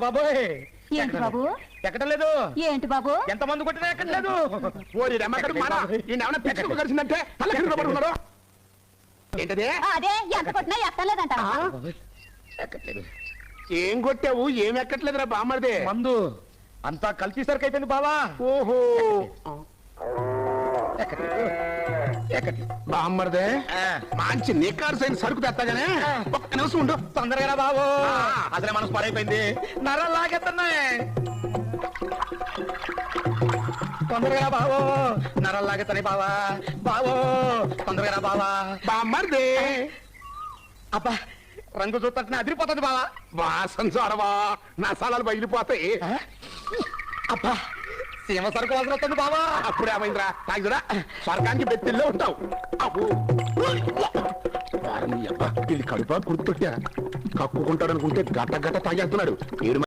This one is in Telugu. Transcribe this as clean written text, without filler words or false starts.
బాబోయ్ ఏంటి బాబు ఎక్కడం లేదు. ఏంటి బాబు ఎంత మంది కొట్టినా ఎక్కట్లేదు. ఓరి రమ్మకడు మారా ఈయన పిచ్చుకు కలిసిందంటే అలా కింద పడుకున్నాడు. ఏంటది? అదే ఎంత కొట్టినా ఎక్కలేదంట. ఎక్కట్లేదు. ఏం కొట్టావు? ఏం ఎక్కట్లేదురా బామ్మర్దే. మందు అంతా కలిసి సరికి అయిపోయింది బావా. ఓహో ఎక్కట్లేదు. బామ్మర్దే మంచి నికార్సైన సరుకు తెస్తాగానే ఒక్క నిమిషం ఉండు. తొందరగా బాబు, అసలే మనసు పాడైపోయింది. నరాలు లాగేస్తున్నాయి. తొందరగా బావో, నరాలు లాగేస్తున్నాయి బావా. బావో తొందరగా బావా. బామ్మర్దే అబ్బా రంగు చూస్తుంటే అదిరిపోతుంది బావా. వాసన చూడవా, నసాలాలు బయలుపోతాయి. అబ్బా సీమ సరుకు వాసన వస్తుంది బావా. అప్పుడు ఏమైందిరా? తాగిరా స్వర్గానికి బెత్తిల్లో ఉంటావు. అబ్బో ఇది కడుపా గుర్తుపెట్టా కక్కుకుంటాడు అనుకుంటే గట్ట గట్ట తాగేస్తున్నాడు.